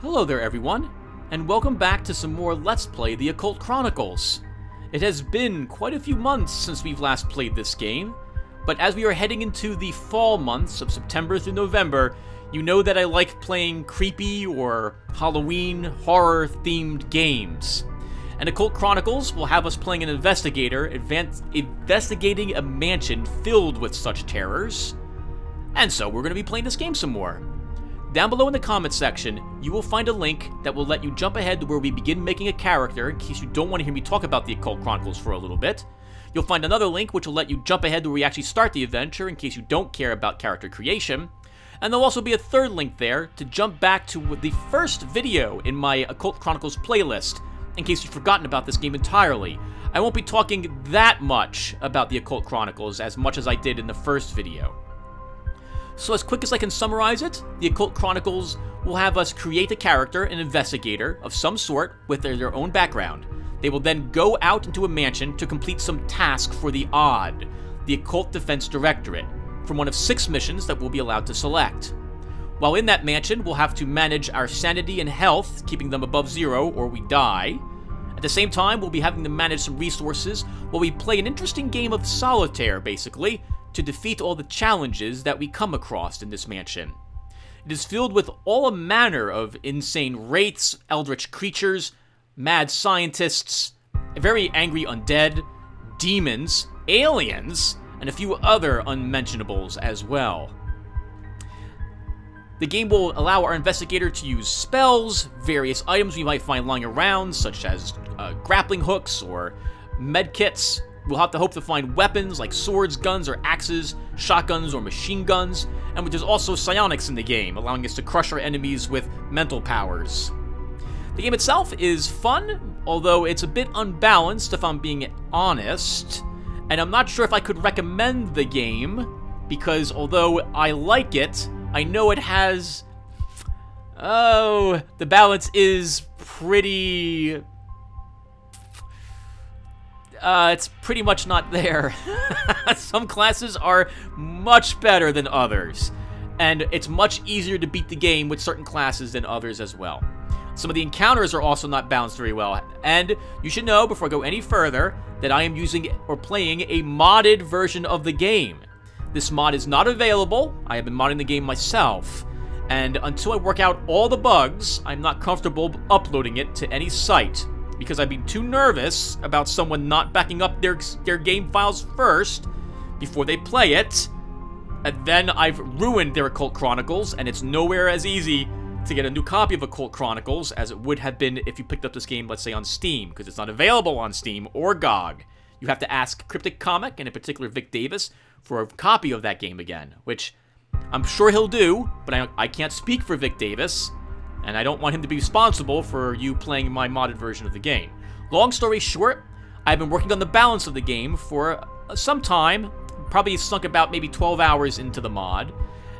Hello there everyone, and welcome back to some more Let's Play the Occult Chronicles. It has been quite a few months since we've last played this game, but as we are heading into the fall months of September through November, you know that I like playing creepy or Halloween horror-themed games. And Occult Chronicles will have us playing an investigator investigating a mansion filled with such terrors. And so we're going to be playing this game some more. Down below in the comments section, you will find a link that will let you jump ahead to where we begin making a character in case you don't want to hear me talk about the Occult Chronicles for a little bit. You'll find another link which will let you jump ahead to where we actually start the adventure in case you don't care about character creation. And there'll also be a third link there to jump back to the first video in my Occult Chronicles playlist in case you've forgotten about this game entirely. I won't be talking that much about the Occult Chronicles as much as I did in the first video. So as quick as I can summarize it, the Occult Chronicles will have us create a character, an investigator of some sort with their own background. They will then go out into a mansion to complete some task for the Odd, the Occult Defense Directorate, from one of 6 missions that we'll be allowed to select. While in that mansion, we'll have to manage our sanity and health, keeping them above 0 or we die. At the same time, we'll be having to manage some resources while we play an interesting game of solitaire, basically, to defeat all the challenges that we come across in this mansion. It is filled with all manner of insane wraiths, eldritch creatures, mad scientists, very angry undead, demons, aliens, and a few other unmentionables as well. The game will allow our investigator to use spells, various items we might find lying around, such as grappling hooks or medkits. We'll have to hope to find weapons like swords, guns, or axes, shotguns, or machine guns, and there's also psionics in the game, allowing us to crush our enemies with mental powers. The game itself is fun, although it's a bit unbalanced if I'm being honest, and I'm not sure if I could recommend the game, because although I like it, I know it has... oh, the balance is pretty... it's pretty much not there. Some classes are much better than others, and it's much easier to beat the game with certain classes than others as well. Some of the encounters are also not balanced very well, and you should know before I go any further that I am using or playing a modded version of the game. This mod is not available. I have been modding the game myself, and until I work out all the bugs, I'm not comfortable uploading it to any site, because I'd be too nervous about someone not backing up their game files first before they play it, and then I've ruined their Occult Chronicles, and it's nowhere as easy to get a new copy of Occult Chronicles as it would have been if you picked up this game, let's say, on Steam, because it's not available on Steam or GOG. You have to ask Cryptic Comic, and in particular Vic Davis, for a copy of that game again, which I'm sure he'll do, but I can't speak for Vic Davis, and I don't want him to be responsible for you playing my modded version of the game. Long story short, I've been working on the balance of the game for some time, probably sunk about maybe 12 hours into the mod,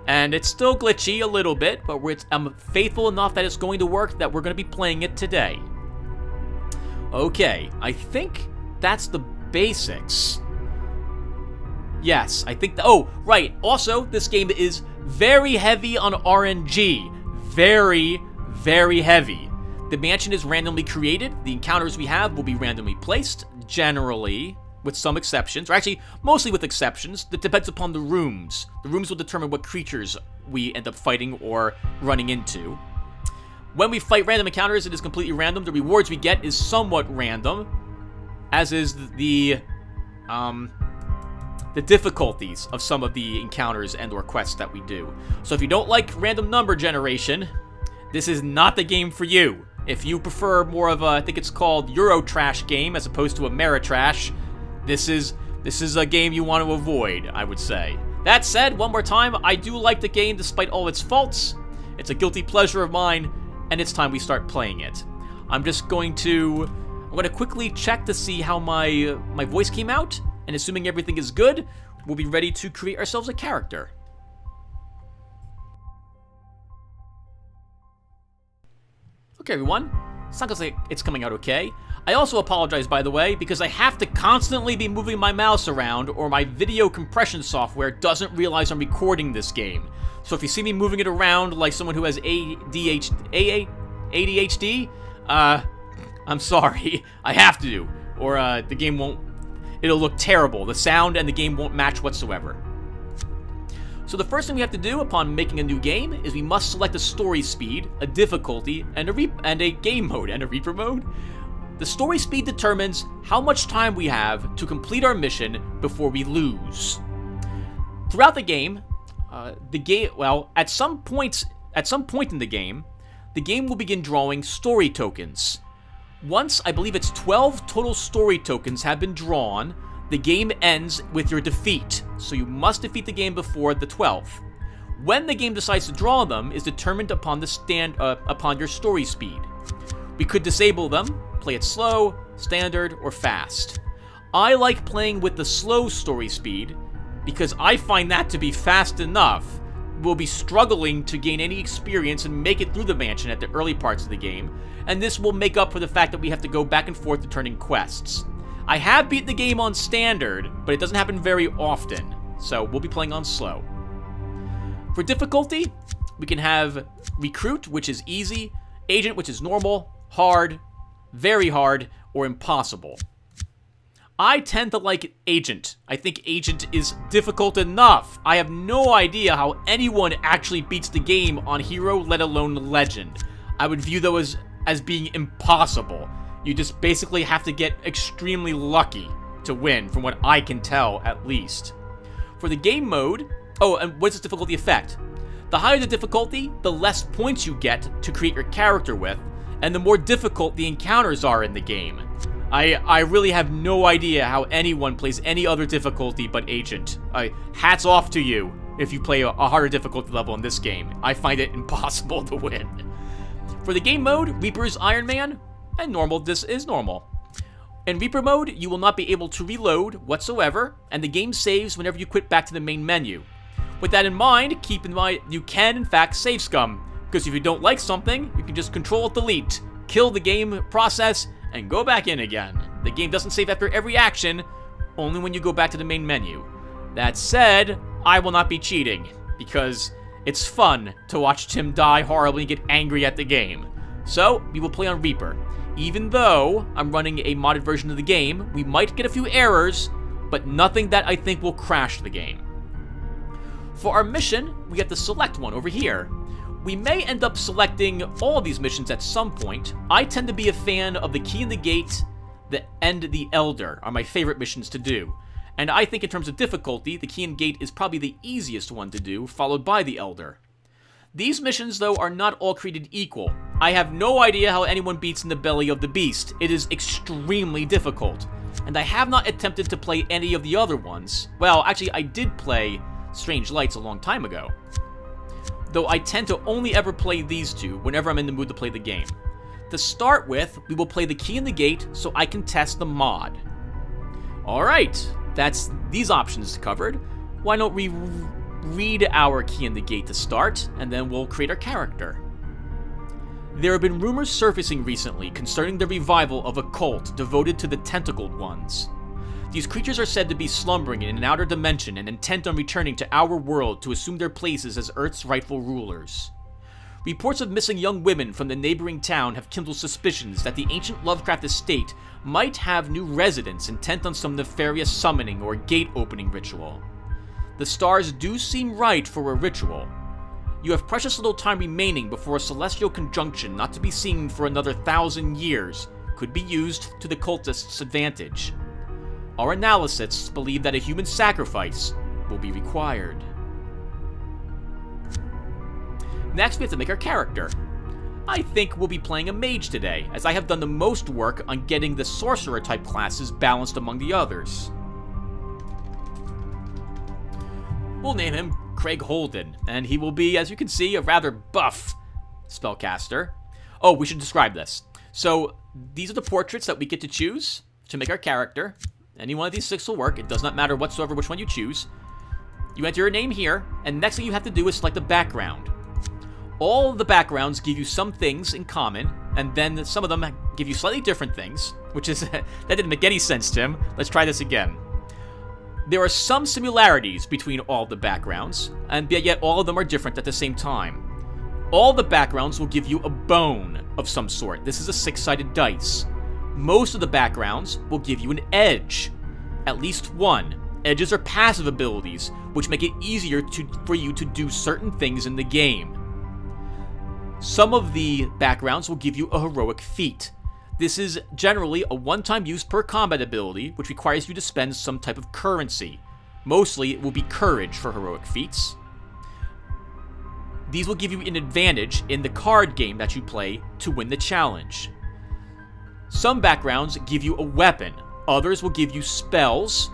and it's still glitchy a little bit, but I'm faithful enough that it's going to work that we're going to be playing it today. Okay, I think that's the basics. Yes, I think oh, right, also, this game is very heavy on RNG. Very heavy. The mansion is randomly created. The encounters we have will be randomly placed, generally, with some exceptions, or actually, mostly with exceptions. That depends upon the rooms. The rooms will determine what creatures we end up fighting or running into. When we fight random encounters, it is completely random. The rewards we get is somewhat random, as is the difficulties of some of the encounters and or quests that we do. So if you don't like random number generation, this is not the game for you. If you prefer more of a, I think it's called Eurotrash game as opposed to Ameritrash, this is a game you want to avoid, I would say. That said, one more time, I do like the game despite all its faults. It's a guilty pleasure of mine, and it's time we start playing it. I'm going to quickly check to see how my voice came out, and assuming everything is good, we'll be ready to create ourselves a character. Okay, everyone. Sounds like it's coming out okay. I also apologize, by the way, because I have to constantly be moving my mouse around or my video compression software doesn't realize I'm recording this game. So if you see me moving it around like someone who has ADHD, ADHD? I'm sorry. I have to, or the game won't... It'll look terrible. The sound and the game won't match whatsoever. So the first thing we have to do upon making a new game is we must select a story speed, a difficulty, and a game mode, and a Reaper mode. The story speed determines how much time we have to complete our mission before we lose. Throughout the game, at some point in the game will begin drawing story tokens. Once, I believe it's 12 total story tokens have been drawn, the game ends with your defeat, so you must defeat the game before the 12th. When the game decides to draw them is determined upon upon your story speed. We could disable them, play it slow, standard, or fast. I like playing with the slow story speed because I find that to be fast enough. We'll be struggling to gain any experience and make it through the mansion at the early parts of the game, and this will make up for the fact that we have to go back and forth returning quests. I have beaten the game on standard, but it doesn't happen very often, so we'll be playing on slow. For difficulty, we can have Recruit, which is easy, Agent, which is normal, hard, very hard, or impossible. I tend to like Agent. I think Agent is difficult enough. I have no idea how anyone actually beats the game on Hero, let alone Legend. I would view those as being impossible. You just basically have to get extremely lucky to win, from what I can tell, at least. For the game mode... Oh, and what's its difficulty effect? The higher the difficulty, the less points you get to create your character with, and the more difficult the encounters are in the game. I really have no idea how anyone plays any other difficulty but Agent. Hats off to you if you play a harder difficulty level in this game. I find it impossible to win. For the game mode, Reaper is Iron Man, and normal, this is normal. In Reaper mode, you will not be able to reload whatsoever, and the game saves whenever you quit back to the main menu. With that in mind, keep in mind you can in fact save scum, because if you don't like something, you can just Control-Delete, kill the game process, and go back in again. The game doesn't save after every action, only when you go back to the main menu. That said, I will not be cheating, because it's fun to watch Tim die horribly and get angry at the game. So, we will play on Reaper. Even though I'm running a modded version of the game, we might get a few errors, but nothing that I think will crash the game. For our mission, we have to select one over here. We may end up selecting all of these missions at some point. I tend to be a fan of the Key in the Gate and the Elder are my favorite missions to do. And I think in terms of difficulty, the Key in the Gate is probably the easiest one to do, followed by the Elder. These missions, though, are not all created equal. I have no idea how anyone beats in the belly of the beast. It is extremely difficult. And I have not attempted to play any of the other ones. Well, actually, I did play Strange Lights a long time ago. Though I tend to only ever play these two whenever I'm in the mood to play the game. To start with, we will play the Key in the Gate so I can test the mod. Alright, that's these options covered. Why don't we read our Key in the Gate to start, and then we'll create our character. There have been rumors surfacing recently concerning the revival of a cult devoted to the tentacled ones. These creatures are said to be slumbering in an outer dimension and intent on returning to our world to assume their places as Earth's rightful rulers. Reports of missing young women from the neighboring town have kindled suspicions that the ancient Lovecraft estate might have new residents intent on some nefarious summoning or gate-opening ritual. The stars do seem right for a ritual. You have precious little time remaining before a celestial conjunction not to be seen for another 1,000 years could be used to the cultists' advantage. Our analysts believe that a human sacrifice will be required. Next, we have to make our character. I think we'll be playing a mage today, as I have done the most work on getting the sorcerer-type classes balanced among the others. We'll name him Craig Holden, and he will be, as you can see, a rather buff spellcaster. Oh, we should describe this. So, these are the portraits that we get to choose to make our character. Any one of these 6 will work. It does not matter whatsoever which one you choose. You enter your name here, and next thing you have to do is select a background. All of the backgrounds give you some things in common, and then some of them give you slightly different things, which is... that didn't make any sense, Tim. Let's try this again. There are some similarities between all the backgrounds, and yet all of them are different at the same time. All the backgrounds will give you a bone. of some sort. This is a 6-sided dice. Most of the backgrounds will give you an edge. At least one. Edges are passive abilities, which make it easier for you to do certain things in the game. Some of the backgrounds will give you a heroic feat. This is generally a one-time use per combat ability, which requires you to spend some type of currency. Mostly, it will be courage for heroic feats. These will give you an advantage in the card game that you play to win the challenge. Some backgrounds give you a weapon. Others will give you spells.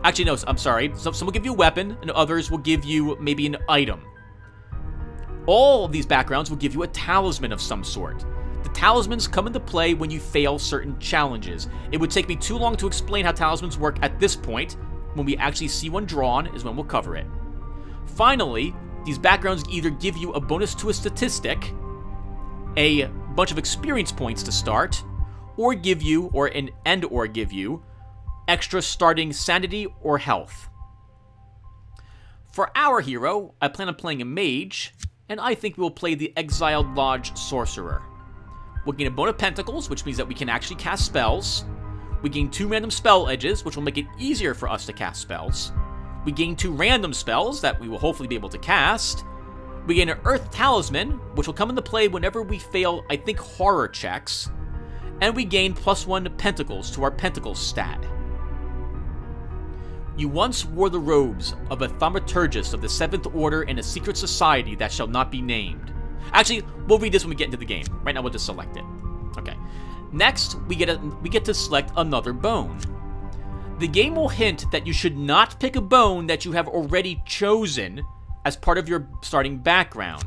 Actually, no, I'm sorry. Some will give you a weapon, and others will give you maybe an item. All of these backgrounds will give you a talisman of some sort. The talismans come into play when you fail certain challenges. It would take me too long to explain how talismans work at this point. When we actually see one drawn is when we'll cover it. Finally, these backgrounds either give you a bonus to a statistic, a bunch of experience points to start, or give you, or give you, extra starting sanity or health. For our hero, I plan on playing a mage, and I think we'll play the Exiled Lodge Sorcerer. We'll gain a bone of pentacles, which means that we can actually cast spells. We gain 2 random spell edges, which will make it easier for us to cast spells. We gain 2 random spells that we will hopefully be able to cast. We gain an Earth Talisman, which will come into play whenever we fail, I think, horror checks. And we gain +1 pentacles to our pentacles stat. You once wore the robes of a thaumaturgist of the 7th Order in a secret society that shall not be named. Actually, we'll read this when we get into the game. Right now, we'll just select it. Okay. Next, we get to select another bone. The game will hint that you should not pick a bone that you have already chosen as part of your starting background.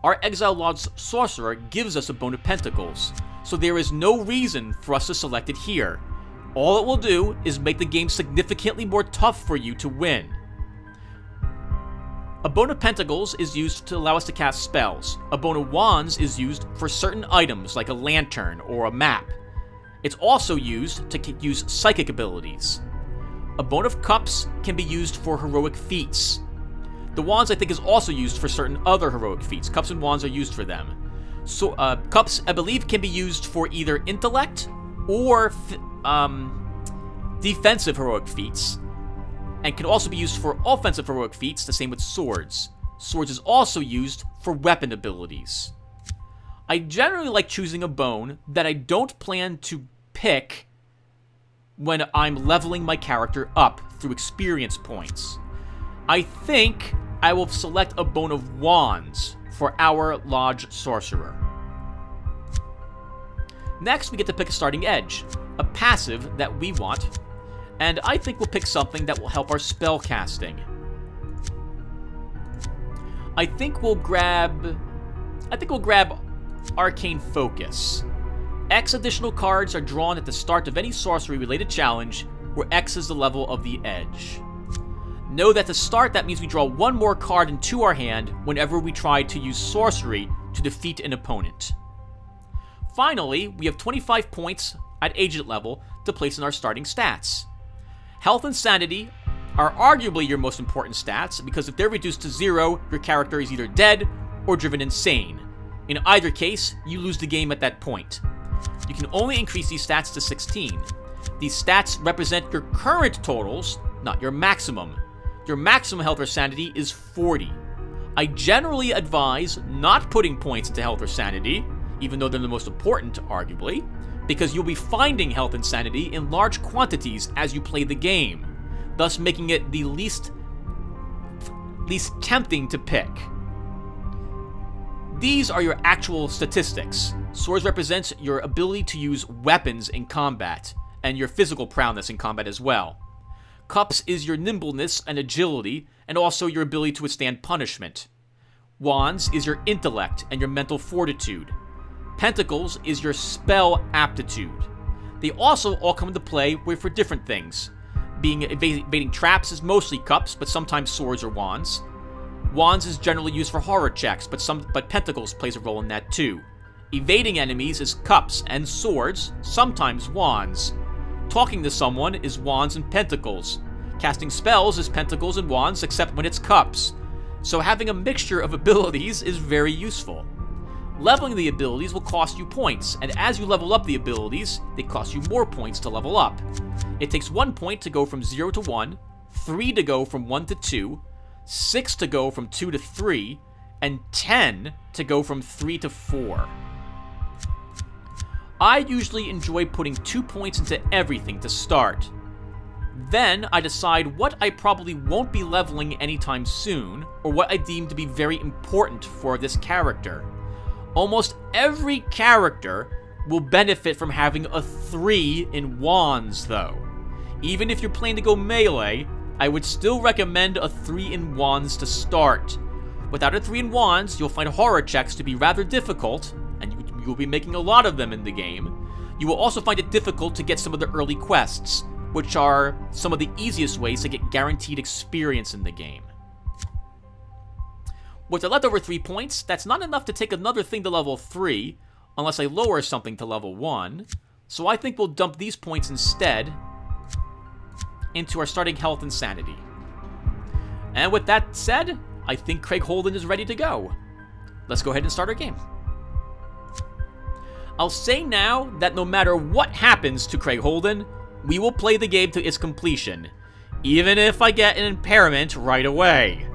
Our Exiled Lodge Sorcerer gives us a bone of pentacles, so there is no reason for us to select it here. All it will do is make the game significantly more tough for you to win. A bone of pentacles is used to allow us to cast spells. A bone of wands is used for certain items like a lantern or a map. It's also used to use psychic abilities. A bone of cups can be used for heroic feats. The wands, I think, is also used for certain other heroic feats. Cups and wands are used for them. So, cups, I believe, can be used for either intellect or defensive heroic feats, and can also be used for offensive heroic feats, the same with swords. Swords is also used for weapon abilities. I generally like choosing a bone that I don't plan to pick when I'm leveling my character up through experience points. I think I will select a bone of wands for our Lodge Sorcerer. Next, we get to pick a starting edge, a passive that we want, and I think we'll pick something that will help our spell casting. I think we'll grab Arcane Focus. X additional cards are drawn at the start of any sorcery-related challenge, where X is the level of the edge. Know that to start, that means we draw 1 more card into our hand whenever we try to use sorcery to defeat an opponent. Finally, we have 25 points at agent level to place in our starting stats. Health and sanity are arguably your most important stats, because if they're reduced to 0, your character is either dead or driven insane. In either case, you lose the game at that point. You can only increase these stats to 16. These stats represent your current totals, not your maximum. Your maximum health or sanity is 40. I generally advise not putting points into health or sanity, even though they're the most important, arguably, because you'll be finding health and sanity in large quantities as you play the game, thus making it the least tempting to pick. These are your actual statistics. Swords represents your ability to use weapons in combat, and your physical prowess in combat as well. Cups is your nimbleness and agility, and also your ability to withstand punishment. Wands is your intellect and your mental fortitude. Pentacles is your spell aptitude. They also all come into play for different things. Being evading traps is mostly cups, but sometimes swords or wands. Wands is generally used for horror checks, but pentacles plays a role in that too. Evading enemies is cups and swords, sometimes wands. Talking to someone is wands and pentacles. Casting spells is pentacles and wands, except when it's cups. So having a mixture of abilities is very useful. Leveling the abilities will cost you points, and as you level up the abilities, they cost you more points to level up. It takes 1 point to go from 0 to 1, 3 to go from 1 to 2, 6 to go from 2 to 3, and 10 to go from 3 to 4. I usually enjoy putting 2 points into everything to start. Then I decide what I probably won't be leveling anytime soon, or what I deem to be very important for this character. Almost every character will benefit from having a 3 in wands, though. Even if you're planning to go melee, I would still recommend a 3 in wands to start. Without a 3 in wands, you'll find horror checks to be rather difficult, and you'll be making a lot of them in the game. You will also find it difficult to get some of the early quests, which are some of the easiest ways to get guaranteed experience in the game. With the leftover 3 points, that's not enough to take another thing to level 3, unless I lower something to level 1, so I think we'll dump these points instead into our starting health and sanity. And with that said, I think Craig Holden is ready to go. Let's go ahead and start our game. I'll say now that no matter what happens to Craig Holden, we will play the game to its completion, even if I get an impairment right away.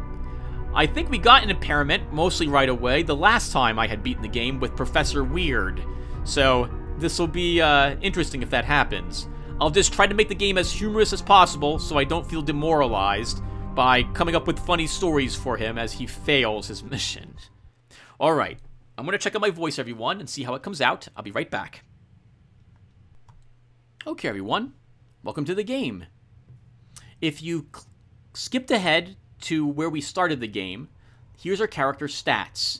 I think we got an impairment mostly right away the last time I had beaten the game with Professor Weird, so this will be interesting if that happens. I'll just try to make the game as humorous as possible so I don't feel demoralized by coming up with funny stories for him as he fails his mission. Alright, I'm going to check out my voice, everyone, and see how it comes out. I'll be right back. Okay, everyone, welcome to the game. If you skipped ahead to where we started the game, here's our character stats.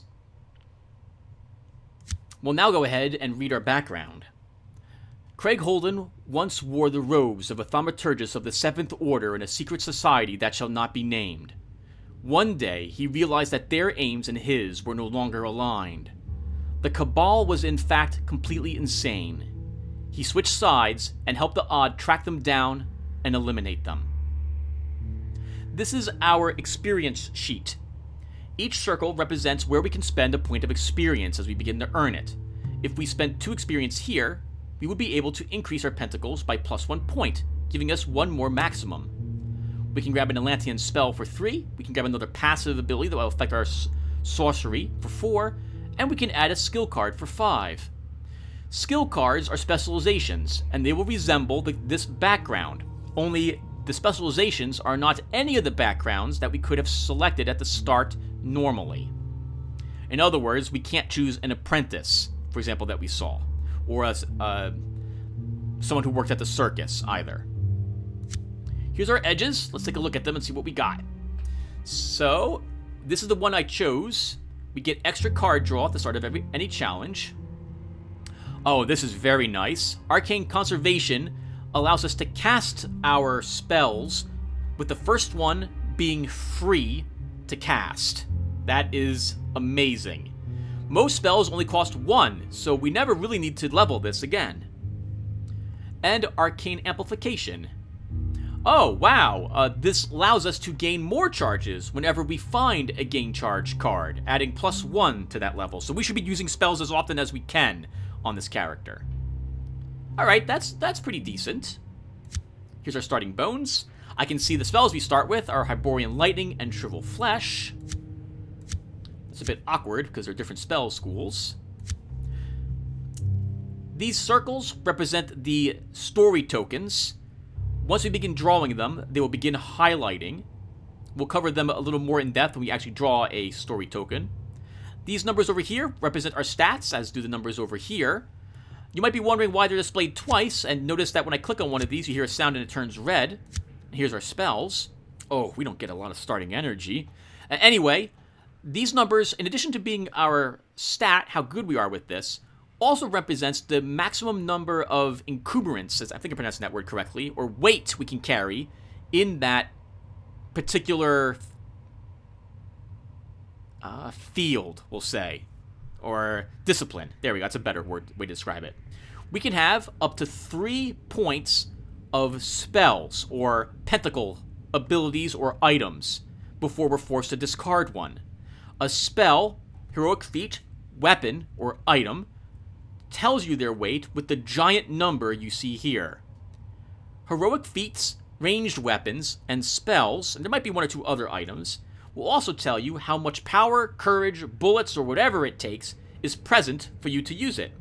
We'll now go ahead and read our background. Craig Holden once wore the robes of a thaumaturgus of the 7th Order in a secret society that shall not be named. One day, he realized that their aims and his were no longer aligned. The Cabal was in fact completely insane. He switched sides and helped the Odd track them down and eliminate them. This is our experience sheet. Each circle represents where we can spend a point of experience as we begin to earn it. If we spent 2 experience here, we would be able to increase our pentacles by +1 point, giving us 1 more maximum. We can grab an Atlantean spell for 3, we can grab another passive ability that will affect our sorcery for 4, and we can add a skill card for 5. Skill cards are specializations, and they will resemble this background, only the specializations are not any of the backgrounds that we could have selected at the start normally. In other words, we can't choose an apprentice, for example, that we saw, or someone who worked at the circus either. Here's our edges. Let's take a look at them and see what we got. So, this is the one I chose. We get extra card draw at the start of any challenge. Oh, this is very nice. Arcane Conservation allows us to cast our spells, with the first one being free to cast. That is amazing. Most spells only cost 1, so we never really need to level this again. And Arcane Amplification. Oh, wow, this allows us to gain more charges whenever we find a gain charge card, adding +1 to that level. So we should be using spells as often as we can on this character. Alright, that's pretty decent. Here's our starting bones. I can see the spells we start with are Hyborian Lightning and Shrivel Flesh. It's a bit awkward because they're different spell schools. These circles represent the story tokens. Once we begin drawing them, they will begin highlighting. We'll cover them a little more in depth when we actually draw a story token. These numbers over here represent our stats, as do the numbers over here. You might be wondering why they're displayed twice, and notice that when I click on one of these, you hear a sound and it turns red. Here's our spells. Oh, we don't get a lot of starting energy. Anyway, these numbers, in addition to being our stat, how good we are with this, also represents the maximum number of encumbrance, as I think I'm pronouncing that word correctly, or weight we can carry in that particular field, we'll say. Or discipline. There we go. That's a better way to describe it. We can have up to 3 points of spells or pentacle abilities or items before we're forced to discard one. A spell, heroic feat, weapon or item tells you their weight with the giant number you see here. Heroic feats, ranged weapons, and spells, and there might be one or two other items, will also tell you how much power, courage, bullets, or whatever it takes is present for you to use it.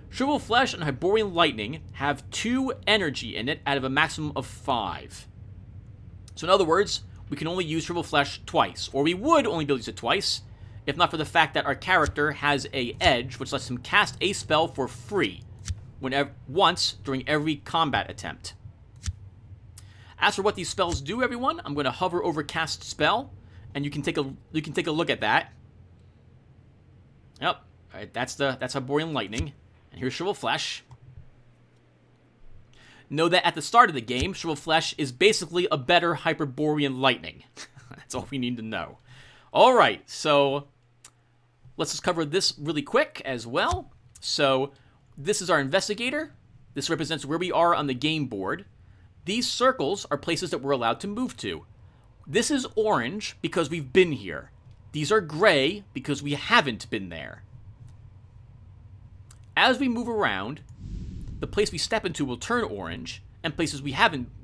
Shriveled Flesh and Hyborian Lightning have 2 energy in it out of a maximum of 5. So in other words, we can only use Shriveled Flesh twice, or we would only be able to use it twice, if not for the fact that our character has a edge which lets him cast a spell for free once during every combat attempt. As for what these spells do, everyone, I'm going to hover over Cast Spell, and you can take a look at that. Yep, all right, that's Hyborian Lightning, and here's Shriveled Flesh. Know that at the start of the game, Shriveled Flesh is basically a better Hyperborean Lightning. That's all we need to know. All right, so let's just cover this really quick as well. So this is our investigator. This represents where we are on the game board. These circles are places that we're allowed to move to. This is orange because we've been here. These are gray because we haven't been there. As we move around, the place we step into will turn orange, and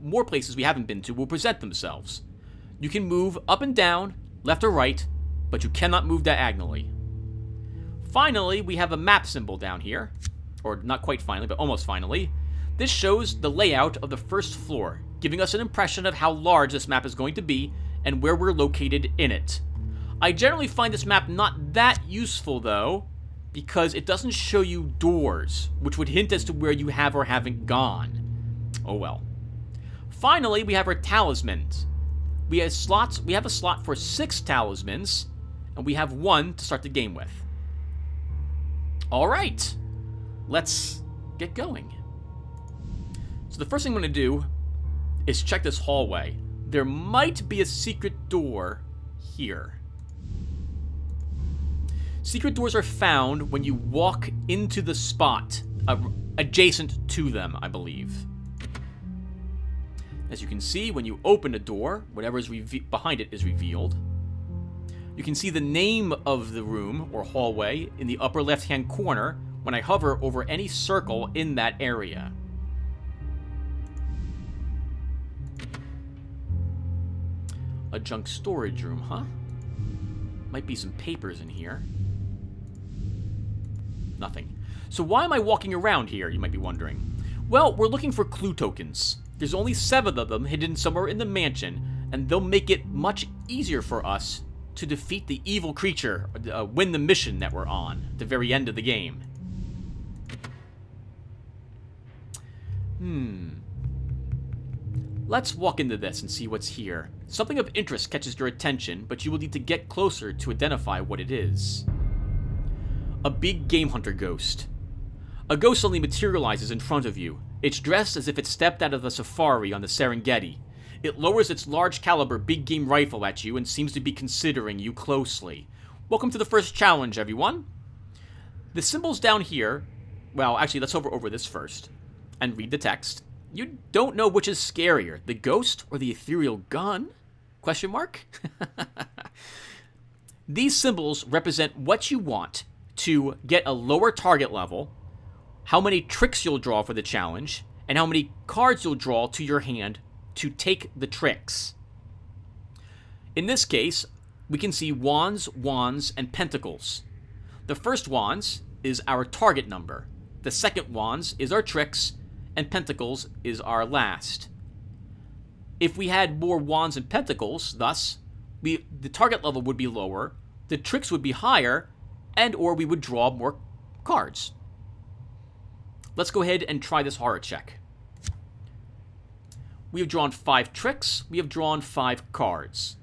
more places we haven't been to will present themselves. You can move up and down, left or right, but you cannot move diagonally. Finally, we have a map symbol down here. Or not quite finally, but almost finally. This shows the layout of the first floor, giving us an impression of how large this map is going to be and where we're located in it. I generally find this map not that useful, though, because it doesn't show you doors, which would hint as to where you have or haven't gone. Oh well. Finally, we have our talismans. We have a slot for 6 talismans, and we have 1 to start the game with. Alright, let's get going. So the first thing I'm going to do is check this hallway. There might be a secret door here. Secret doors are found when you walk into the spot adjacent to them, I believe. As you can see, when you open a door, whatever is behind it is revealed. You can see the name of the room or hallway in the upper left-hand corner when I hover over any circle in that area. A junk storage room, huh? Might be some papers in here. Nothing. So why am I walking around here, you might be wondering? Well, we're looking for clue tokens. There's only 7 of them hidden somewhere in the mansion, and they'll make it much easier for us to defeat the evil creature, win the mission that we're on at the very end of the game. Let's walk into this and see what's here. Something of interest catches your attention, but you will need to get closer to identify what it is. A big game hunter ghost. A ghost suddenly materializes in front of you. It's dressed as if it stepped out of a safari on the Serengeti. It lowers its large caliber big game rifle at you and seems to be considering you closely. Welcome to the first challenge, everyone. The symbols down here, well, actually, let's hover over this first and read the text. You don't know which is scarier, the ghost or the ethereal gun? Question mark? These symbols represent what you want to get a lower target level, how many tricks you'll draw for the challenge, and how many cards you'll draw to your hand to take the tricks. In this case, we can see wands, and pentacles. The first wands is our target number. The second wands is our tricks, and pentacles is our last. If we had more wands and pentacles, thus, the target level would be lower, the tricks would be higher, and or we would draw more cards. Let's go ahead and try this horror check. We have drawn 5 tricks, we have drawn 5 cards.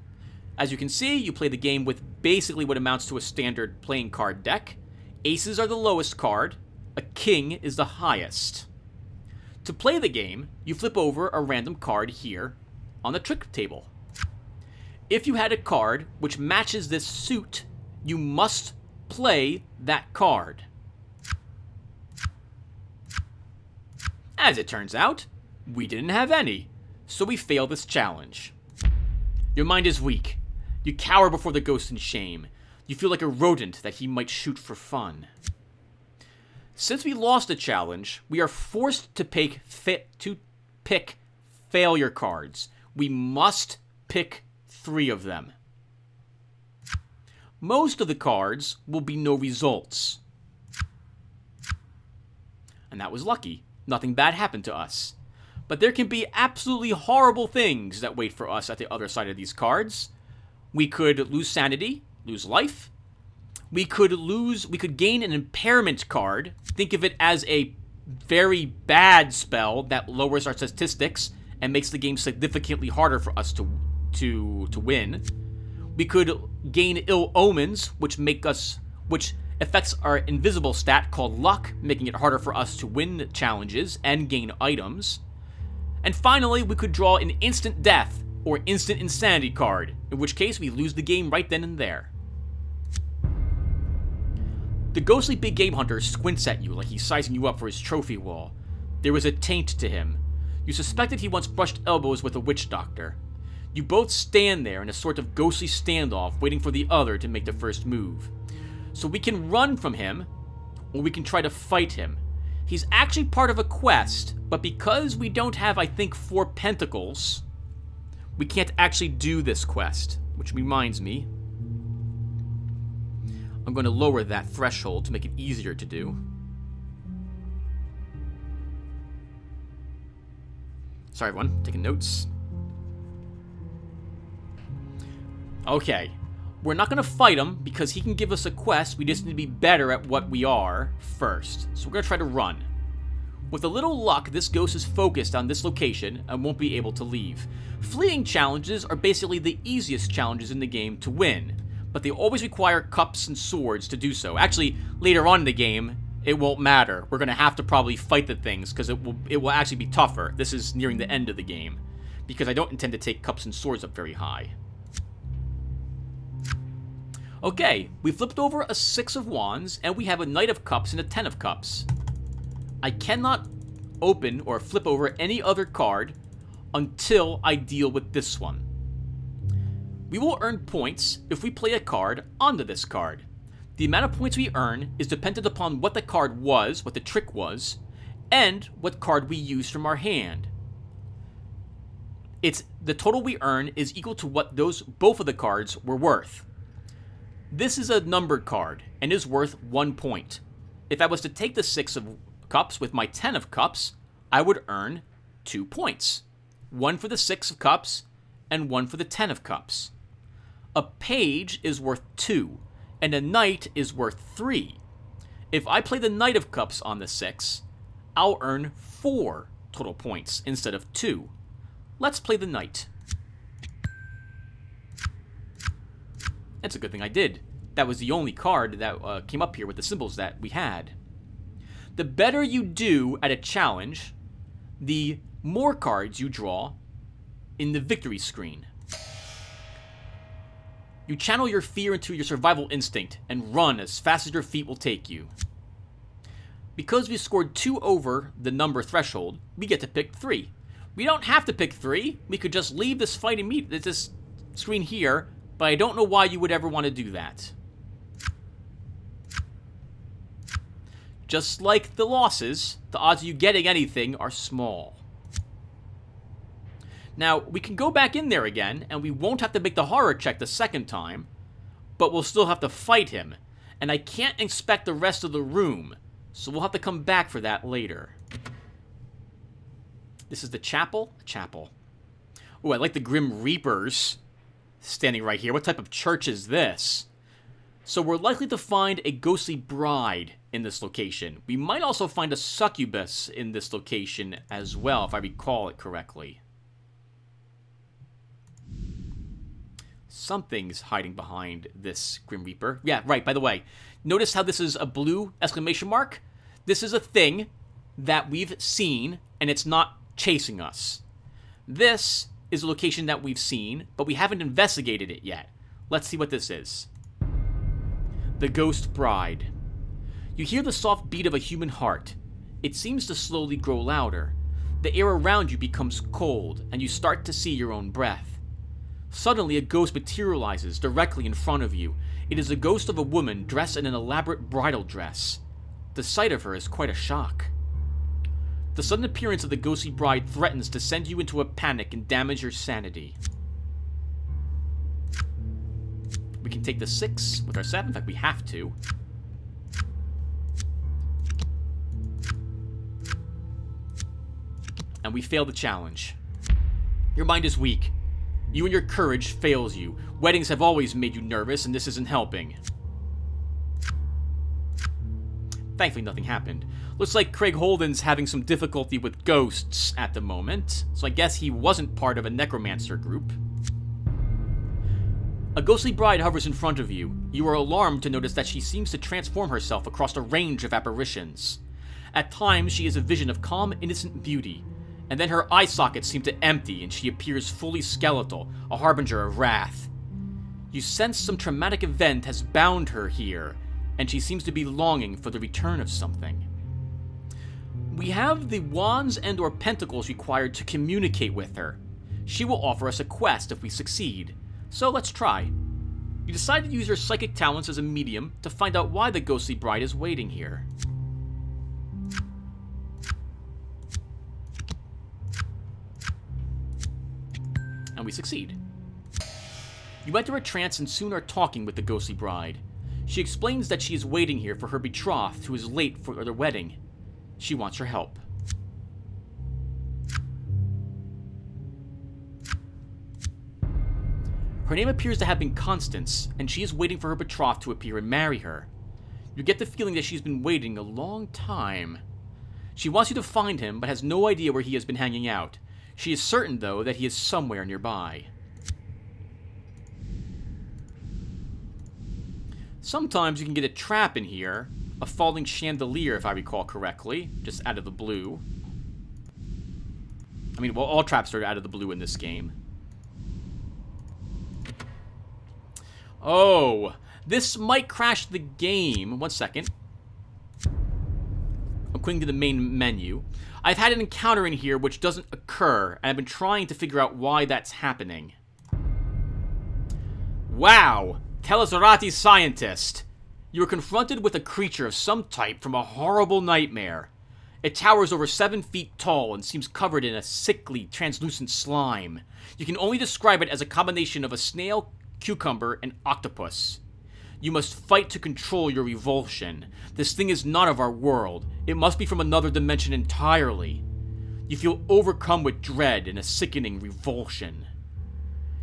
As you can see, you play the game with basically what amounts to a standard playing card deck. Aces are the lowest card, a king is the highest. To play the game, you flip over a random card here on the trick table. If you had a card which matches this suit, you must play that card. As it turns out, we didn't have any, so we fail this challenge. Your mind is weak. You cower before the ghost in shame. You feel like a rodent that he might shoot for fun. Since we lost the challenge, we are forced to pick failure cards. We must pick 3 of them. Most of the cards will be no results. And that was lucky. Nothing bad happened to us. But there can be absolutely horrible things that wait for us at the other side of these cards. We could lose sanity, lose life. We could gain an impairment card. Think of it as a very bad spell that lowers our statistics and makes the game significantly harder for us to win. We could gain ill omens, which affects our invisible stat called luck, making it harder for us to win challenges and gain items. And finally, we could draw an instant death or instant insanity card, in which case we lose the game right then and there. The ghostly big game hunter squints at you like he's sizing you up for his trophy wall. There was a taint to him. You suspected he once brushed elbows with a witch doctor. You both stand there in a sort of ghostly standoff, waiting for the other to make the first move. So we can run from him, or we can try to fight him. He's actually part of a quest, but because we don't have, I think, 4 pentacles, we can't actually do this quest, which reminds me, I'm going to lower that threshold to make it easier to do. Sorry, everyone, taking notes. Okay, we're not going to fight him because he can give us a quest. We just need to be better at what we are first. So we're going to try to run. With a little luck, this ghost is focused on this location and won't be able to leave. Fleeing challenges are basically the easiest challenges in the game to win, but they always require cups and swords to do so. Actually, later on in the game, it won't matter. We're going to have to probably fight the things because it will actually be tougher. This is nearing the end of the game because I don't intend to take cups and swords up very high. Okay, we flipped over a 6 of wands, and we have a knight of cups and a 10 of cups. I cannot open or flip over any other card until I deal with this one. We will earn points if we play a card onto this card. The amount of points we earn is dependent upon what the card was, what the trick was, and what card we used from our hand. The total we earn is equal to what both of the cards were worth. This is a numbered card, and is worth 1 point. If I was to take the 6 of cups with my 10 of cups, I would earn 2 points. 1 for the 6 of cups, and 1 for the 10 of cups. A page is worth 2, and a knight is worth 3. If I play the knight of cups on the 6, I'll earn 4 total points instead of 2. Let's play the knight. It's a good thing I did. That was the only card that came up here with the symbols that we had. The better you do at a challenge, the more cards you draw in the victory screen. You channel your fear into your survival instinct and run as fast as your feet will take you. Because we scored 2 over the number threshold, we get to pick 3. We don't have to pick 3. We could just leave this fight immediately, this screen here, but I don't know why you would ever want to do that. Just like the losses, the odds of you getting anything are small. Now, we can go back in there again, and we won't have to make the horror check the second time, but we'll still have to fight him. And I can't inspect the rest of the room, so we'll have to come back for that later. This is the chapel? Chapel. Ooh, I like the Grim Reapers standing right here. What type of church is this? So we're likely to find a ghostly bride in this location. We might also find a succubus in this location as well, if I recall it correctly. Something's hiding behind this Grim Reaper. Yeah, right, by the way. Notice how this is a blue exclamation mark? This is a thing that we've seen, and it's not chasing us. This is a location that we've seen, but we haven't investigated it yet. Let's see what this is. The Ghost Bride. You hear the soft beat of a human heart. It seems to slowly grow louder. The air around you becomes cold, and you start to see your own breath. Suddenly, a ghost materializes directly in front of you. It is the ghost of a woman dressed in an elaborate bridal dress. The sight of her is quite a shock. The sudden appearance of the ghostly bride threatens to send you into a panic and damage your sanity. We can take the 6 with our 7. In fact, we have to. And we fail the challenge. Your mind is weak. You and your courage fails you. Weddings have always made you nervous, and this isn't helping. Thankfully, nothing happened. Looks like Craig Holden's having some difficulty with ghosts at the moment, so I guess he wasn't part of a necromancer group. A ghostly bride hovers in front of you. You are alarmed to notice that she seems to transform herself across a range of apparitions. At times, she is a vision of calm, innocent beauty, and then her eye sockets seem to empty and she appears fully skeletal, a harbinger of wrath. You sense some traumatic event has bound her here, and she seems to be longing for the return of something. We have the wands and or pentacles required to communicate with her. She will offer us a quest if we succeed, so let's try. You decide to use your psychic talents as a medium to find out why the ghostly bride is waiting here. And we succeed. You enter a trance and soon are talking with the ghostly bride. She explains that she is waiting here for her betrothed who is late for their wedding. She wants your help. Her name appears to have been Constance, and she is waiting for her betrothed to appear and marry her. You get the feeling that she's been waiting a long time. She wants you to find him, but has no idea where he has been hanging out. She is certain, though, that he is somewhere nearby. Sometimes you can get a trap in here, a falling chandelier if I recall correctly, just out of the blue. I mean, well, all traps are out of the blue in this game. Oh, this might crash the game. 1 second. I'm quitting to the main menu. I've had an encounter in here which doesn't occur, and I've been trying to figure out why that's happening. Wow! Telazarati scientist! You are confronted with a creature of some type from a horrible nightmare. It towers over 7 feet tall and seems covered in a sickly, translucent slime. You can only describe it as a combination of a snail, cucumber, and octopus. You must fight to control your revulsion. This thing is not of our world. It must be from another dimension entirely. You feel overcome with dread and a sickening revulsion.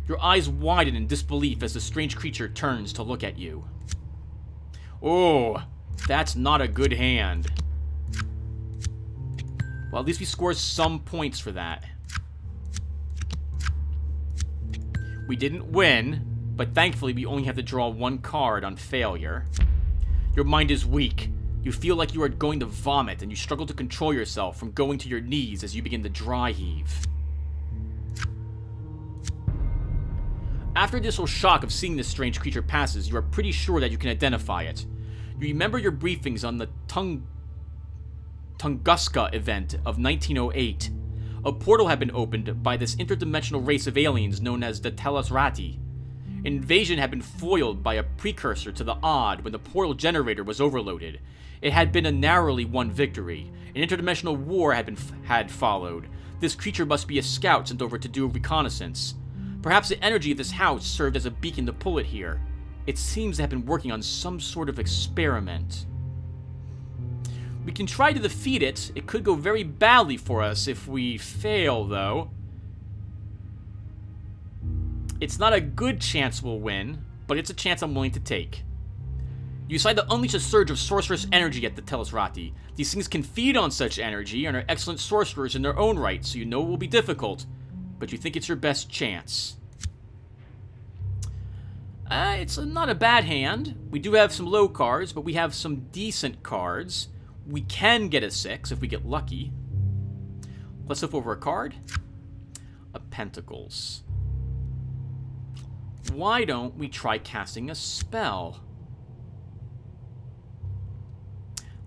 Your eyes widen in disbelief as the strange creature turns to look at you. Oh, that's not a good hand. Well, at least we score some points for that. We didn't win, but thankfully we only have to draw 1 card on failure. Your mind is weak. You feel like you are going to vomit, and you struggle to control yourself from going to your knees as you begin to dry heave. After the initial shock of seeing this strange creature passes, you are pretty sure that you can identify it. You remember your briefings on the Tunguska event of 1908. A portal had been opened by this interdimensional race of aliens known as the Telazarati. Invasion had been foiled by a precursor to the odd when the portal generator was overloaded. It had been a narrowly won victory. An interdimensional war had followed. This creature must be a scout sent over to do a reconnaissance. Perhaps the energy of this house served as a beacon to pull it here. It seems to have been working on some sort of experiment. We can try to defeat it. It could go very badly for us if we fail, though. It's not a good chance we'll win, but it's a chance I'm willing to take. You decide to unleash a surge of sorcerous energy at the Telazarati. These things can feed on such energy and are excellent sorcerers in their own right, so you know it will be difficult, but you think it's your best chance. It's not a bad hand. We do have some low cards, but we have some decent cards. We can get a 6 if we get lucky. Let's flip over a card. A Pentacles. Why don't we try casting a spell?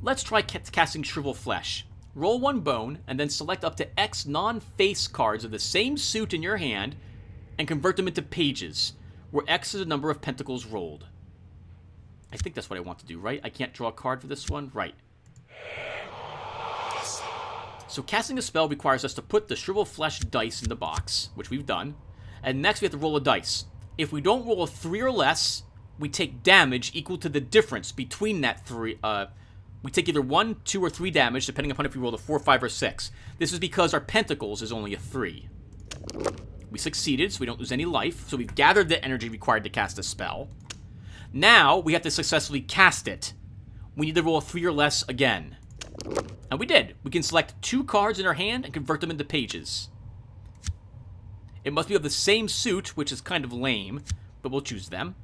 Let's try casting Shrivel Flesh. Roll 1 bone, and then select up to X non-face cards of the same suit in your hand, and convert them into pages, where X is the number of pentacles rolled. I think that's what I want to do, right? I can't draw a card for this one? Right. So casting a spell requires us to put the shrivel flesh dice in the box, which we've done. And next we have to roll a dice. If we don't roll a 3 or less, we take damage equal to the difference between that 3. We take either 1, 2, or 3 damage, depending upon if we roll a 4, 5, or 6. This is because our pentacles is only a 3. We succeeded, so we don't lose any life. So we've gathered the energy required to cast a spell. Now, we have to successfully cast it. We need to roll a 3 or less again. And we did. We can select 2 cards in our hand and convert them into pages. It must be of the same suit, which is kind of lame, but we'll choose them.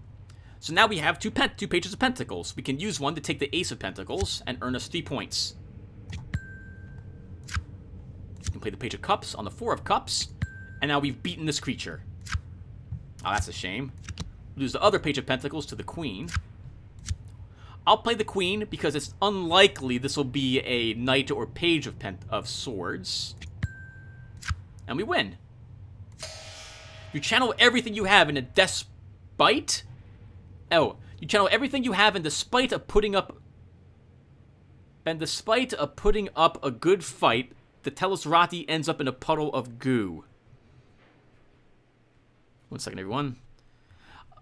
So now we have two pages of pentacles. We can use one to take the ace of pentacles and earn us 3 points. We can play the page of cups on the 4 of cups, and now we've beaten this creature. Oh, that's a shame. Lose the other page of pentacles to the queen. I'll play the queen because it's unlikely this will be a knight or page of swords. And we win. You channel everything you have in a despite... Oh, you channel everything you have in despite of putting up... And despite of putting up a good fight, the Telusrati ends up in a puddle of goo. 1 second, everyone.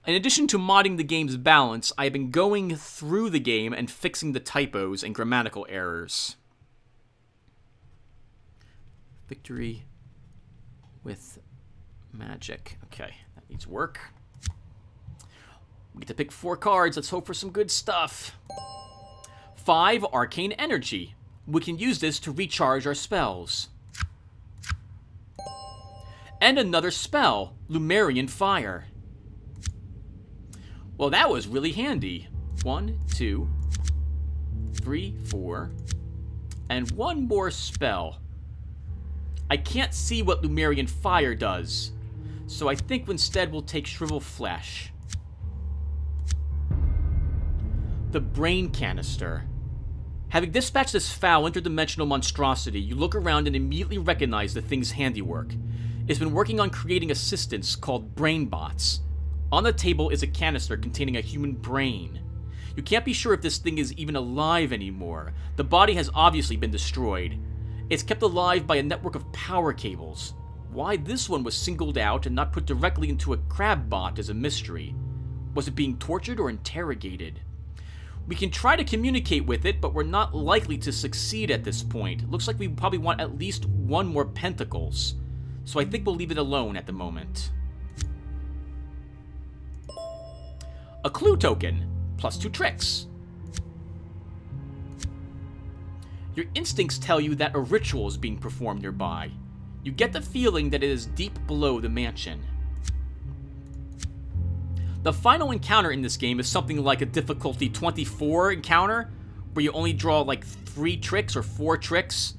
In addition to modding the game's balance, I have been going through the game and fixing the typos and grammatical errors. Victory with magic. Okay, that needs work. We get to pick 4 cards. Let's hope for some good stuff. 5 arcane energy. We can use this to recharge our spells. And another spell, Lumerian Fire. Well, that was really handy. 1, 2, 3, 4, and 1 more spell. I can't see what Lumerian Fire does, so I think instead we'll take Shrivel Flesh. The Brain Canister. Having dispatched this foul interdimensional monstrosity, you look around and immediately recognize the thing's handiwork. It's been working on creating assistants called brain bots. On the table is a canister containing a human brain. You can't be sure if this thing is even alive anymore. The body has obviously been destroyed. It's kept alive by a network of power cables. Why this one was singled out and not put directly into a crab bot is a mystery. Was it being tortured or interrogated? We can try to communicate with it, but we're not likely to succeed at this point. Looks like we probably want at least 1 more pentacles. So I think we'll leave it alone at the moment. A clue token, plus 2 tricks. Your instincts tell you that a ritual is being performed nearby. You get the feeling that it is deep below the mansion. The final encounter in this game is something like a difficulty 24 encounter, where you only draw like 3 tricks or 4 tricks.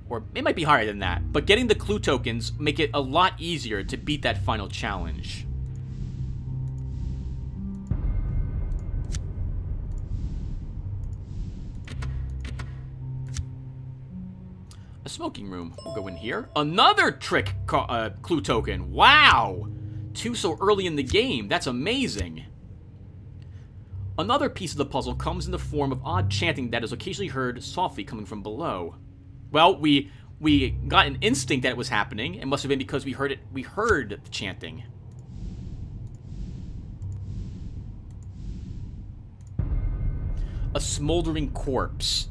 Or it might be higher than that, but getting the clue tokens make it a lot easier to beat that final challenge. A smoking room. We'll go in here. Another trick clue token. Wow! 2 so early in the game. That's amazing. Another piece of the puzzle comes in the form of odd chanting that is occasionally heard softly coming from below. Well, we got an instinct that it was happening. It must have been because we heard it. We heard the chanting. A smoldering corpse.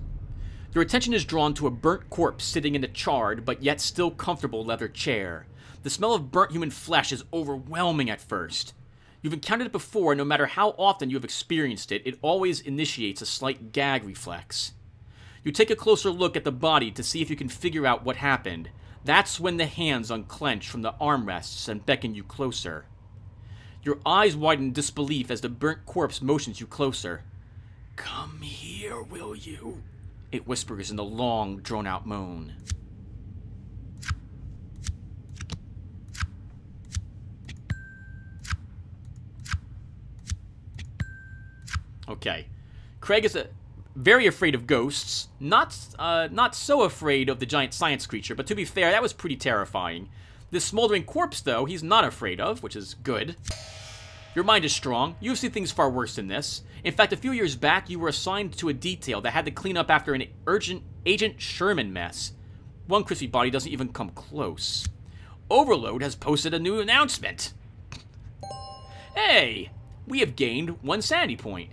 Your attention is drawn to a burnt corpse sitting in a charred but yet still comfortable leather chair. The smell of burnt human flesh is overwhelming at first. You've encountered it before, and no matter how often you have experienced it, it always initiates a slight gag reflex. You take a closer look at the body to see if you can figure out what happened. That's when the hands unclench from the armrests and beckon you closer. Your eyes widen in disbelief as the burnt corpse motions you closer. "Come here, will you?" it whispers in a long, drawn-out moan. Okay. Craig is very afraid of ghosts. Not so afraid of the giant science creature, but to be fair, that was pretty terrifying. This smoldering corpse, though, he's not afraid of, which is good. Your mind is strong. You've seen things far worse than this. In fact, a few years back, you were assigned to a detail that had to clean up after an urgent Agent Sherman mess. One crispy body doesn't even come close. Overload has posted a new announcement. Hey, we have gained 1 sanity point.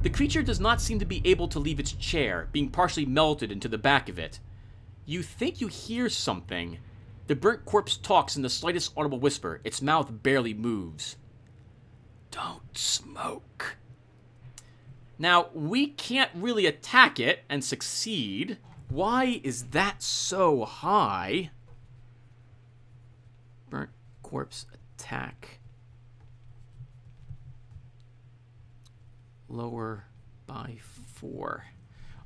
The creature does not seem to be able to leave its chair, being partially melted into the back of it. You think you hear something. The burnt corpse talks in the slightest audible whisper. Its mouth barely moves. Don't smoke. Now, we can't really attack it and succeed. Why is that so high? Burnt corpse attack. Lower by 4.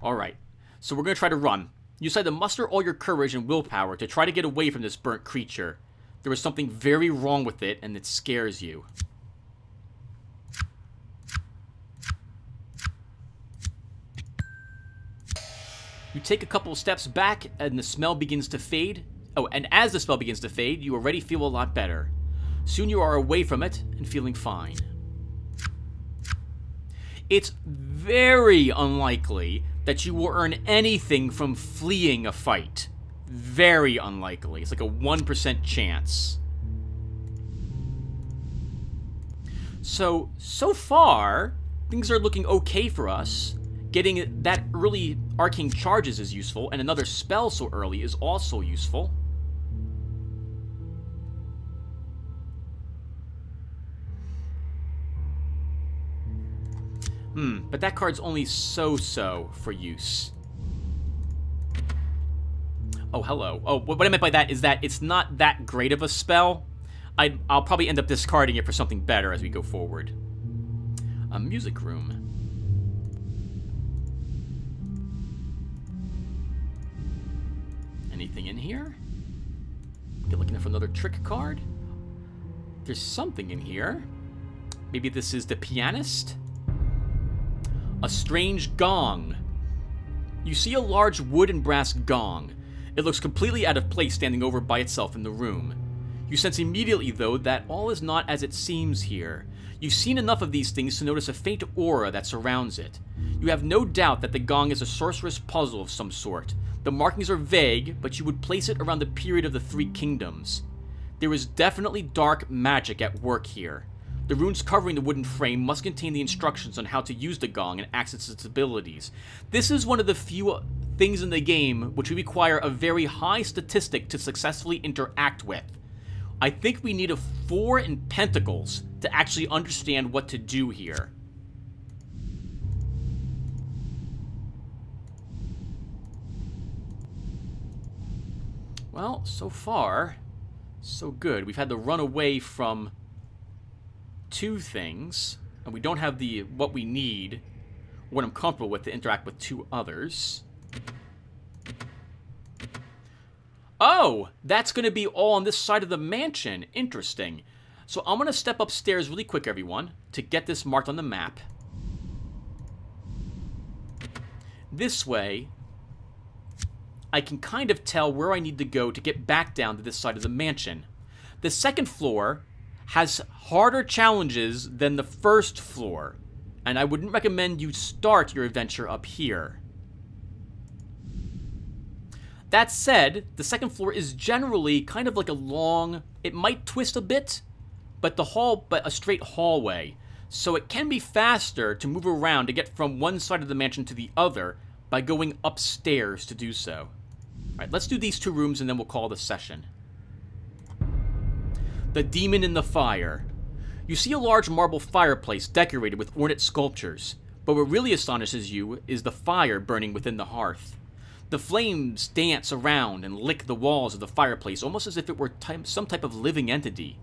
Alright, so we're going to try to run. You decide to muster all your courage and willpower to try to get away from this burnt creature. There is something very wrong with it, and it scares you. You take a couple of steps back, and the smell begins to fade. Oh, and as the smell begins to fade, you already feel a lot better. Soon you are away from it and feeling fine. It's very unlikely that you will earn anything from fleeing a fight. Very unlikely. It's like a 1% chance. So far, things are looking okay for us. Getting that early arcane charges is useful, and another spell so early is also useful. But that card's only so-so for use. Oh, hello. Oh, what I meant by that is that it's not that great of a spell. I'll probably end up discarding it for something better as we go forward. A music room. Anything in here? Get looking for another trick card. There's something in here. Maybe this is the pianist? A strange gong. You see a large wood and brass gong. It looks completely out of place standing over by itself in the room. You sense immediately, though, that all is not as it seems here. You've seen enough of these things to notice a faint aura that surrounds it. You have no doubt that the gong is a sorceress puzzle of some sort. The markings are vague, but you would place it around the period of the Three Kingdoms. There is definitely dark magic at work here. The runes covering the wooden frame must contain the instructions on how to use the gong and access its abilities. This is one of the few things in the game which require a very high statistic to successfully interact with. I think we need a 4 in Pentacles to actually understand what to do here. Well, so far, so good. We've had to run away from 2 things, and we don't have the what we need, what I'm comfortable with, to interact with 2 others. Oh, that's going to be all on this side of the mansion. Interesting. So I'm going to step upstairs really quick, everyone, to get this marked on the map. This way, I can kind of tell where I need to go to get back down to this side of the mansion. The second floor has harder challenges than the first floor, and I wouldn't recommend you start your adventure up here. That said, the second floor is generally kind of like a long, it might twist a bit, but a straight hallway, so it can be faster to move around to get from one side of the mansion to the other by going upstairs to do so. Alright, let's do these 2 rooms and then we'll call the session. The Demon in the Fire. You see a large marble fireplace decorated with ornate sculptures, but what really astonishes you is the fire burning within the hearth. The flames dance around and lick the walls of the fireplace, almost as if it were some type of living entity.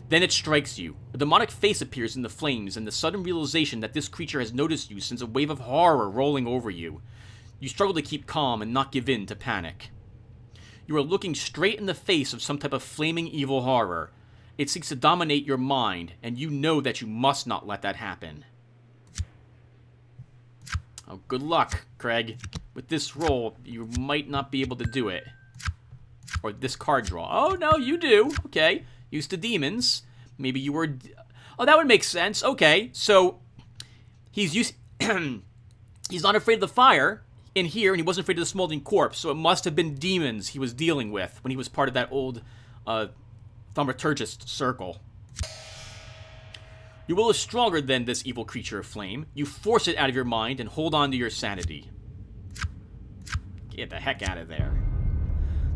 Then it strikes you. A demonic face appears in the flames, and the sudden realization that this creature has noticed you sends a wave of horror rolling over you. You struggle to keep calm and not give in to panic. You are looking straight in the face of some type of flaming evil horror. It seeks to dominate your mind, and you know that you must not let that happen. Oh, good luck, Craig. With this roll, you might not be able to do it. Or this card draw. Oh, no, you do. Okay. Used to demons. Maybe you were... Oh, that would make sense. Okay, so he's he's not afraid of the fire in here, and he wasn't afraid of the smoldering corpse, so it must have been demons he was dealing with when he was part of that old thaumaturgist circle. Your will is stronger than this evil creature of flame. You force it out of your mind and hold on to your sanity. Get the heck out of there.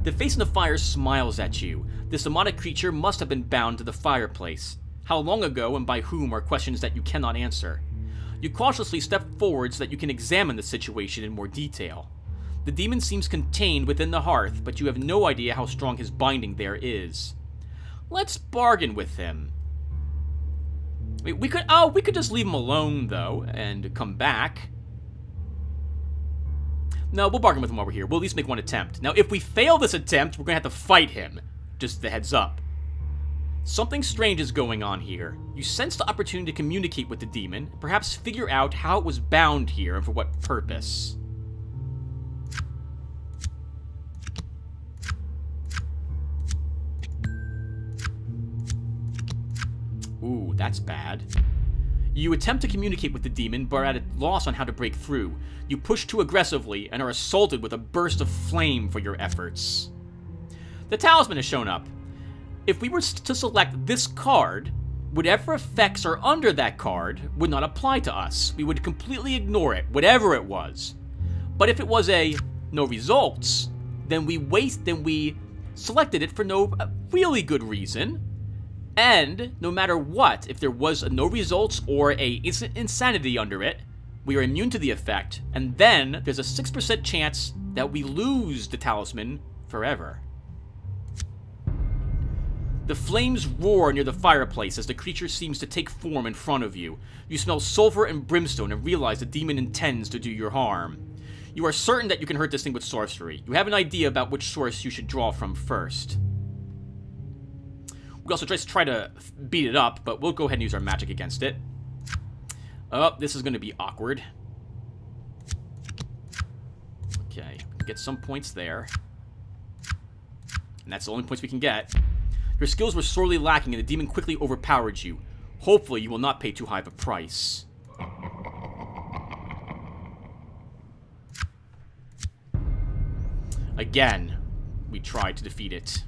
The face in the fire smiles at you. This demonic creature must have been bound to the fireplace. How long ago and by whom are questions that you cannot answer. You cautiously step forward so that you can examine the situation in more detail. The demon seems contained within the hearth, but you have no idea how strong his binding there is. Let's bargain with him. We could just leave him alone, though, and come back. No, we'll bargain with him while we're here. We'll at least make one attempt. Now, if we fail this attempt, we're going to have to fight him. Just the heads up. Something strange is going on here. You sense the opportunity to communicate with the demon, perhaps figure out how it was bound here and for what purpose. Ooh, that's bad. You attempt to communicate with the demon, but are at a loss on how to break through. You push too aggressively and are assaulted with a burst of flame for your efforts. The talisman has shown up. If we were to select this card, whatever effects are under that card would not apply to us. We would completely ignore it, whatever it was. But if it was a no results, then we selected it for no really good reason. And no matter what, if there was a no results or a instant insanity under it, we are immune to the effect, and then there's a 6% chance that we lose the talisman forever. The flames roar near the fireplace as the creature seems to take form in front of you. You smell sulfur and brimstone and realize the demon intends to do you harm. You are certain that you can hurt this thing with sorcery. You have an idea about which source you should draw from first. We also just try to beat it up, but we'll go ahead and use our magic against it. Oh, this is going to be awkward. Okay, get some points there. And that's the only points we can get. Your skills were sorely lacking and the demon quickly overpowered you. Hopefully you will not pay too high of a price. Again, we tried to defeat it.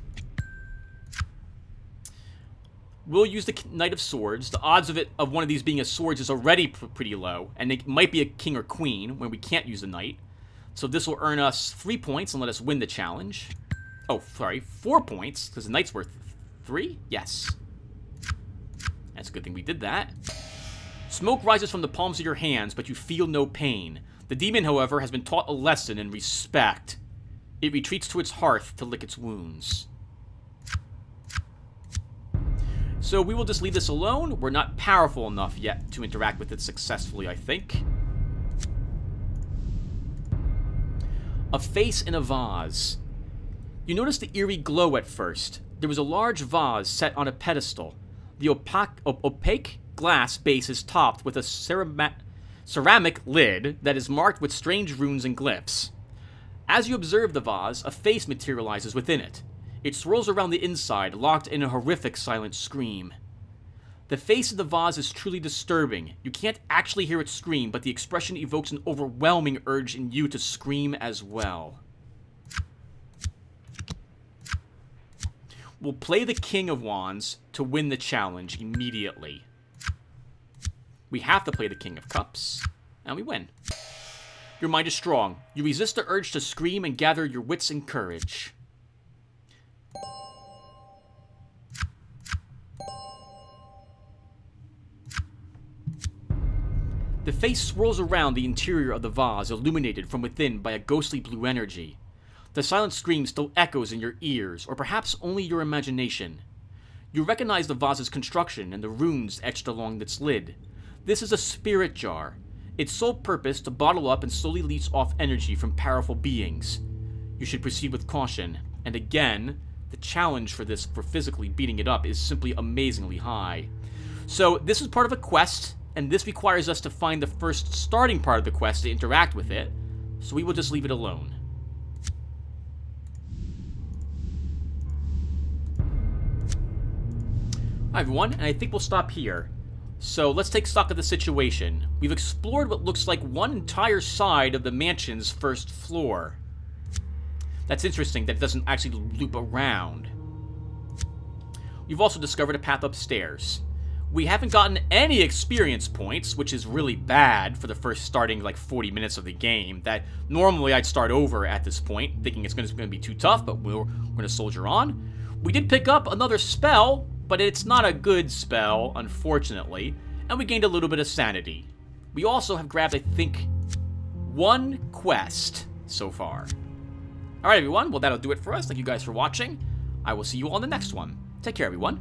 We'll use the Knight of Swords. The odds of one of these being a swords is already pretty low, and it might be a king or queen when we can't use the knight. So this will earn us 3 points and let us win the challenge. Oh, sorry, 4 points, because the knight's worth 3? Yes. That's a good thing we did that. Smoke rises from the palms of your hands, but you feel no pain. The demon, however, has been taught a lesson in respect. It retreats to its hearth to lick its wounds. So we will just leave this alone. We're not powerful enough yet to interact with it successfully, I think. A face in a vase. You notice the eerie glow at first. There was a large vase set on a pedestal. The opaque glass base is topped with a ceramic lid that is marked with strange runes and glyphs. As you observe the vase, a face materializes within it. It swirls around the inside, locked in a horrific silent scream. The face of the vase is truly disturbing. You can't actually hear it scream, but the expression evokes an overwhelming urge in you to scream as well. We'll play the King of Wands to win the challenge immediately. We have to play the King of Cups, and we win. Your mind is strong. You resist the urge to scream and gather your wits and courage. The face swirls around the interior of the vase, illuminated from within by a ghostly blue energy. The silent scream still echoes in your ears, or perhaps only your imagination. You recognize the vase's construction and the runes etched along its lid. This is a spirit jar. Its sole purpose to bottle up and slowly leech off energy from powerful beings. You should proceed with caution, and again, the challenge for physically beating it up is simply amazingly high. So this is part of a quest, and this requires us to find the first starting part of the quest to interact with it, so we will just leave it alone. Hi everyone, and I think we'll stop here. So let's take stock of the situation. We've explored what looks like one entire side of the mansion's first floor. That's interesting that it doesn't actually loop around. We've also discovered a path upstairs. We haven't gotten any experience points, which is really bad for the first starting like 40 minutes of the game. That normally I'd start over at this point, thinking it's going to be too tough, but we're going to soldier on. We did pick up another spell, but it's not a good spell, unfortunately, and we gained a little bit of sanity. We also have grabbed, I think, one quest so far. Alright everyone, well that'll do it for us. Thank you guys for watching. I will see you on the next one. Take care everyone.